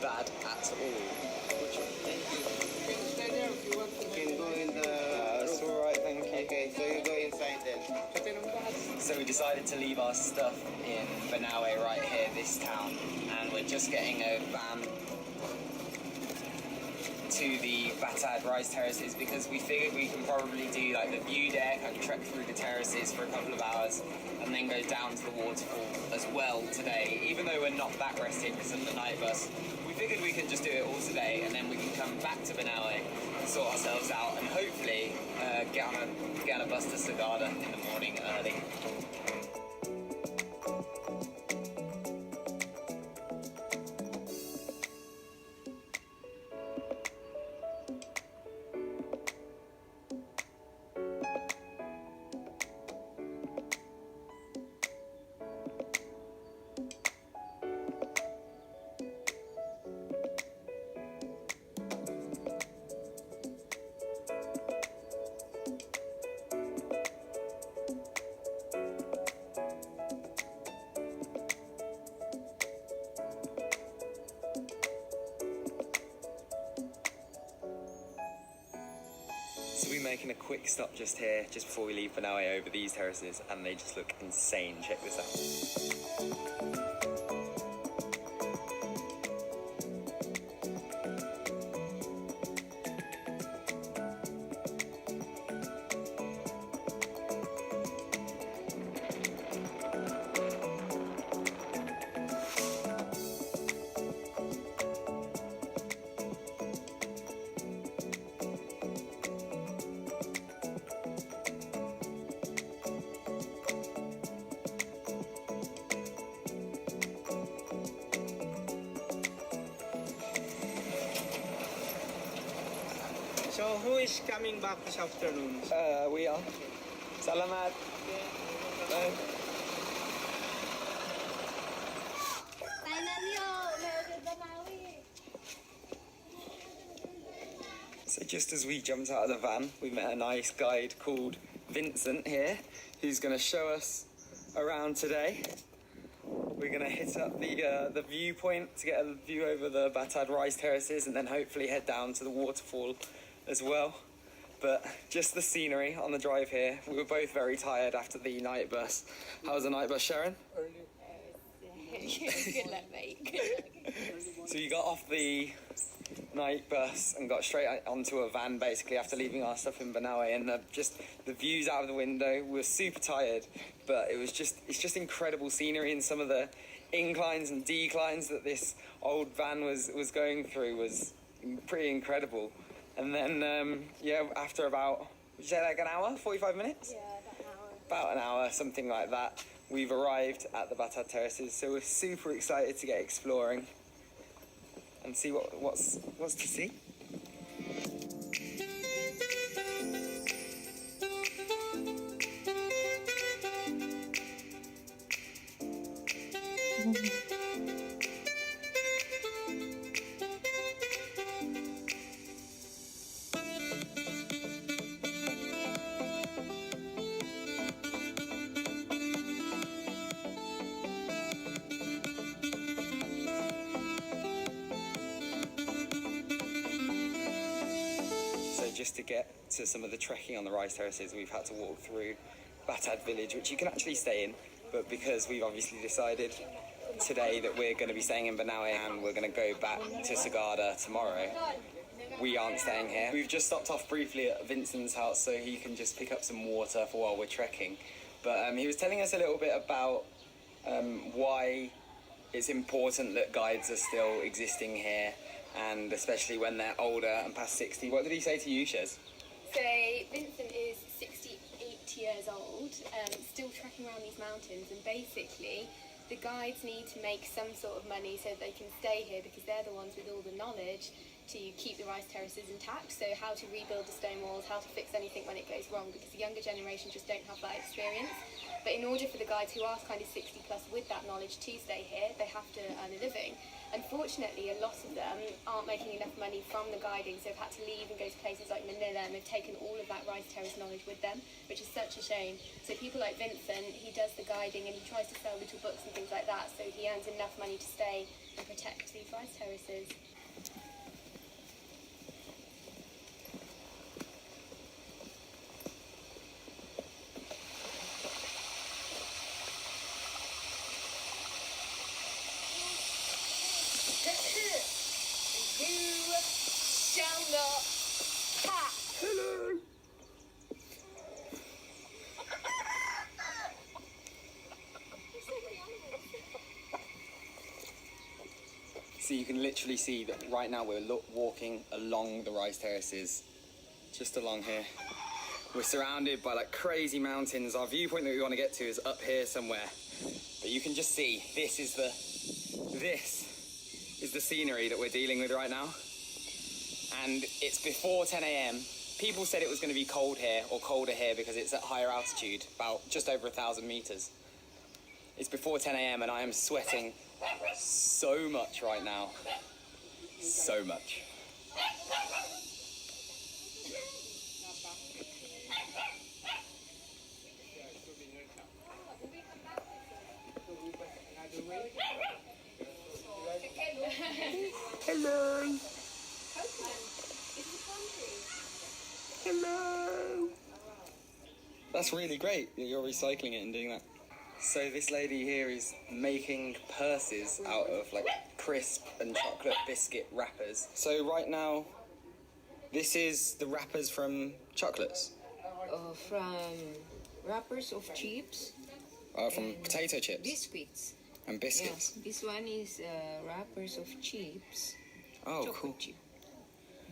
bad at all. Thank you. You can stay there if you want to. You can go in the... That's alright, thank you. Okay, so you go inside then. So we decided to leave our stuff in BANAUE right here, this town, and we're just getting a van to the BATAD rice terraces because we figured we can probably do like the view deck and trek through the terraces for a couple of hours and then go down to the waterfall as well today. Even though we're not that rested because of the night bus, we figured we could just do it all today and then we can come back to BANAUE and sort ourselves out and hopefully get on a bus to Sagada in the morning early. So we're making a quick stop just here, just before we leave BANAUE over these terraces, and they just look insane. Check this out. So who is coming back this afternoon? We are. Salamat. Bye. So just as we jumped out of the van, we met a nice guide called Vincent here, who's going to show us around today. We're going to hit up the viewpoint to get a view over the BATAD rice terraces and then hopefully head down to the waterfall as well. But just the scenery on the drive here, we were both very tired after the night bus. How was the night bus, Sharon? Good luck, mate. Good luck. So you got off the night bus and got straight onto a van basically after leaving our stuff in BANAUE, and the views out of the window. We were super tired, but it's just incredible scenery, and some of the inclines and declines that this old van was going through was pretty incredible. And then after about, would you say like an hour, 45 minutes? Yeah, about an hour. About an hour, something like that. We've arrived at the BATAD terraces, so we're super excited to get exploring and see what's to see. Just to get to some of the trekking on the rice terraces, we've had to walk through BATAD village, which you can actually stay in, but because we've obviously decided today that we're going to be staying in BANAUE and we're going to go back to Sagada tomorrow, we aren't staying here. We've just stopped off briefly at Vincent's house so he can just pick up some water for while we're trekking, but he was telling us a little bit about why it's important that guides are still existing here, and especially when they're older and past 60. What did he say to you, Shez? So Vincent is 68 years old, still trekking around these mountains, and basically the guides need to make some sort of money so that they can stay here because they're the ones with all the knowledge to keep the rice terraces intact, so how to rebuild the stone walls, how to fix anything when it goes wrong, because the younger generation just don't have that experience. But in order for the guides who are kind of 60 plus with that knowledge to stay here, they have to earn a living. Unfortunately, a lot of them aren't making enough money from the guiding, so they've had to leave and go to places like Manila, and they've taken all of that rice terrace knowledge with them, which is such a shame. So people like Vincent, he does the guiding and he tries to sell little books and things like that, so he earns enough money to stay and protect these rice terraces. You shall not pass. Hello. So you can literally see that right now we're walking along the rice terraces, just along here. We're surrounded by like crazy mountains. Our viewpoint that we want to get to is up here somewhere. But you can just see this is the scenery that we're dealing with right now. And it's before 10 a.m. People said it was going to be cold here, or colder here, because it's at higher altitude, about just over 1,000 meters. It's before 10 a.m. and I am sweating so much right now. So much. Hello. Hello. That's really great that you're recycling it and doing that. So this lady here is making purses out of like crisp and chocolate biscuit wrappers. So right now, this is the wrappers from chocolates. From wrappers of chips. From and potato chips biscuits. and biscuits. Yeah, this one is wrappers of chips. Oh, Chocolate cool. chip.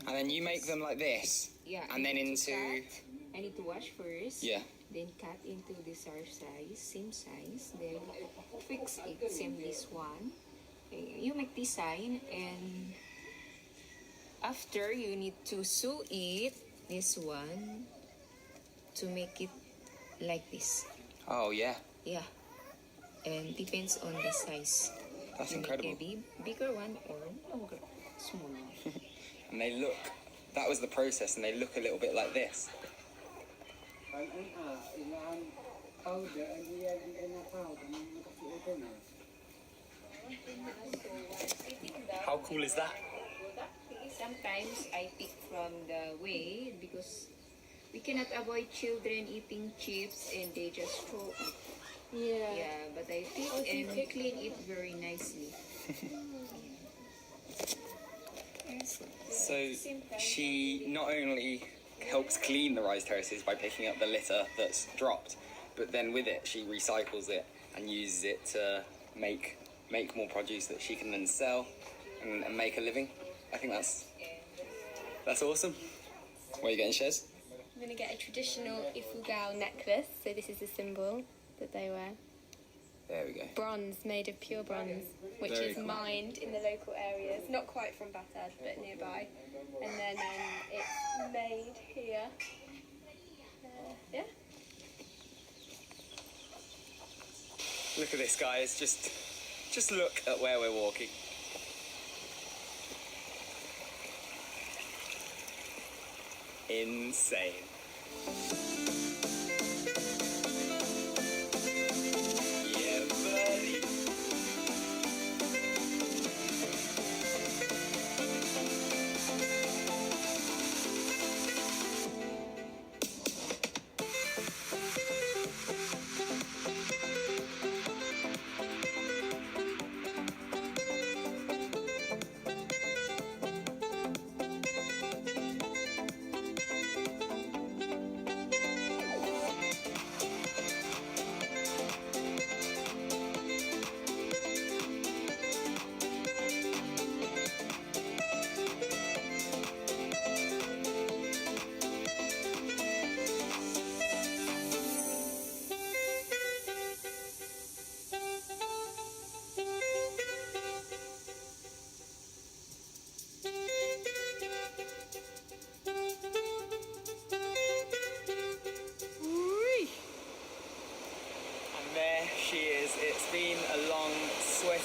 And then you make them like this. Yeah. And then into. I need to wash first. Yeah. Then cut into this size, same size. Then fix it, same this one. You make design, and after you need to sew it, this one, to make it like this. Oh yeah. Yeah. And depends on the size. That's You incredible. make a bigger one or longer, smaller. And they look. That was the process, and they look a little bit like this. How cool is that? Sometimes I pick from the way because we cannot avoid children eating chips and they just throw it. Yeah. Yeah, but I pick and clean it very nicely. So she not only helps clean the rice terraces by picking up the litter that's dropped, but then with it she recycles it and uses it to make more produce that she can then sell and make a living. I think that's awesome. What are you getting, Shez? I'm going to get a traditional ifugao necklace, so this is the symbol that they wear. There we go. Bronze, made of pure bronze, which Very is cool. mined in the local areas, not quite from BATAD, but nearby. And then it's made here. Yeah. Look at this, guys. Just look at where we're walking. Insane. Yeah, buddy.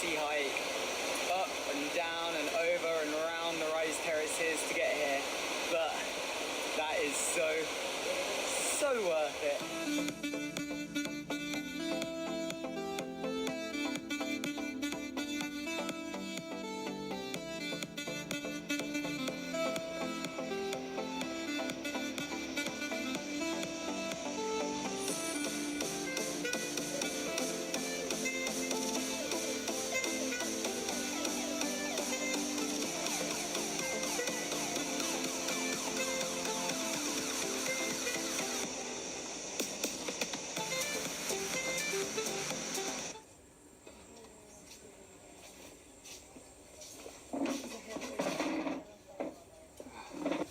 crazy hike up and down and over and around the Rise Terraces to get here, but that is so worth it.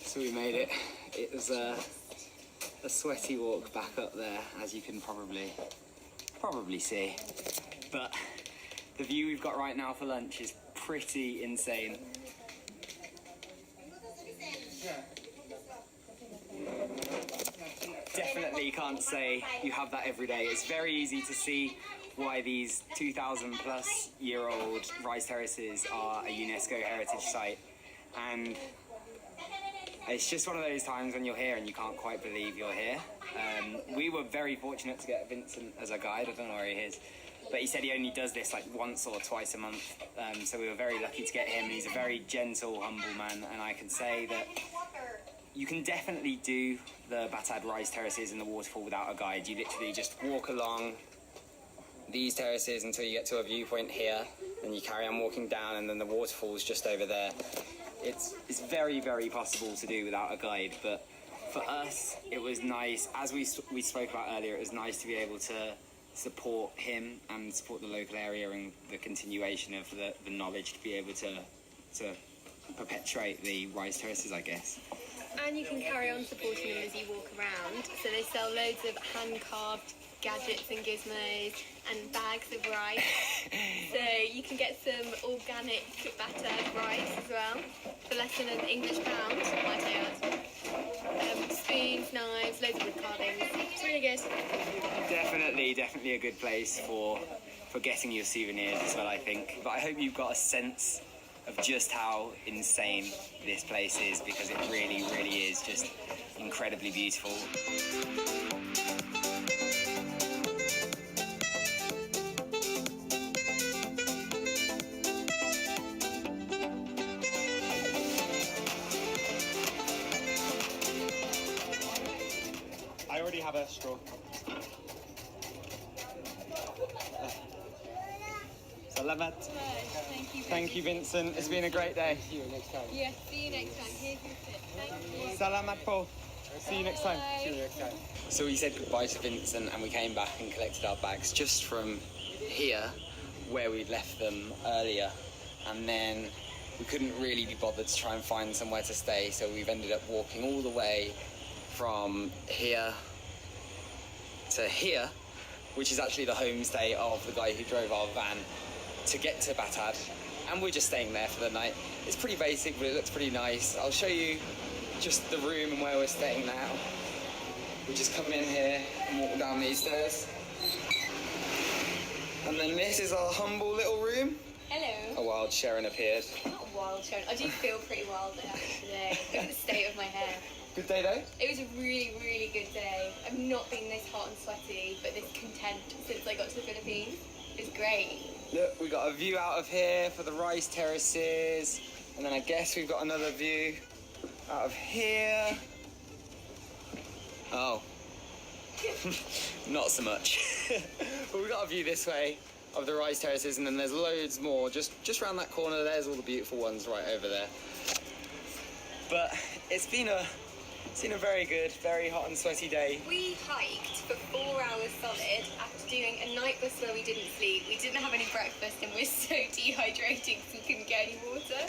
So we made it. It was a sweaty walk back up there, as you can probably see. But the view we've got right now for lunch is pretty insane. Definitely can't say you have that every day. It's very easy to see why these 2,000-plus-year-old Rise Terraces are a UNESCO heritage site. And it's just one of those times when you're here and you can't quite believe you're here. We were very fortunate to get Vincent as a guide. I don't know where he is, but he said he only does this like once or twice a month. So we were very lucky to get him. He's a very gentle, humble man, and I can say that you can definitely do the BATAD Rise Terraces and the waterfall without a guide. You literally just walk along these terraces until you get to a viewpoint here, and you carry on walking down, and then the waterfall's just over there. It's very, very possible to do without a guide, but for us, it was nice, as we spoke about earlier, it was nice to be able to support him and support the local area and the continuation of the knowledge, to be able to perpetuate the Rise Terraces, I guess. And you can carry on supporting them as you walk around. So they sell loads of hand-carved gadgets and gizmos and bags of rice. So you can get some organic battered rice as well for less than an English pound, might I add. Spoons, knives, loads of wood carvings. It's really good. Definitely a good place for getting your souvenirs as well, I think. But I hope you've got a sense of just how insane this place is, because it really is just incredibly beautiful. I already have a straw. Salamat. Thank you, Vincent. It's been a great day. See you next time. Yeah, see you next time. Here's your tip. Thank you. Salamat po. See you next time. See you next time. So we said goodbye to Vincent and we came back and collected our bags just from here, where we'd left them earlier. And then we couldn't really be bothered to try and find somewhere to stay, so we've ended up walking all the way from here to here, which is actually the homestay of the guy who drove our van, to get to BATAD, and we're just staying there for the night. It's pretty basic, but it looks pretty nice. I'll show you just the room and where we're staying now. We just come in here and walk down these stairs. And then this is our humble little room. Hello. A wild Sharon appeared. Not a wild Sharon. I do feel pretty wild today. Look at the state of my hair. Good day though? It was a really good day. I've not been this hot and sweaty, but this content since I got to the Philippines. It's great. Look, we got a view out of here for the Rise Terraces, and then I guess we've got another view out of here. Oh, not so much. But we've got a view this way of the Rise Terraces, and then there's loads more just around that corner. There's all the beautiful ones right over there. But it's been a very good, very hot and sweaty day. We hiked for 4 hours solid after doing a night bus where we didn't sleep. We didn't have any breakfast and we're so dehydrated because we couldn't get any water.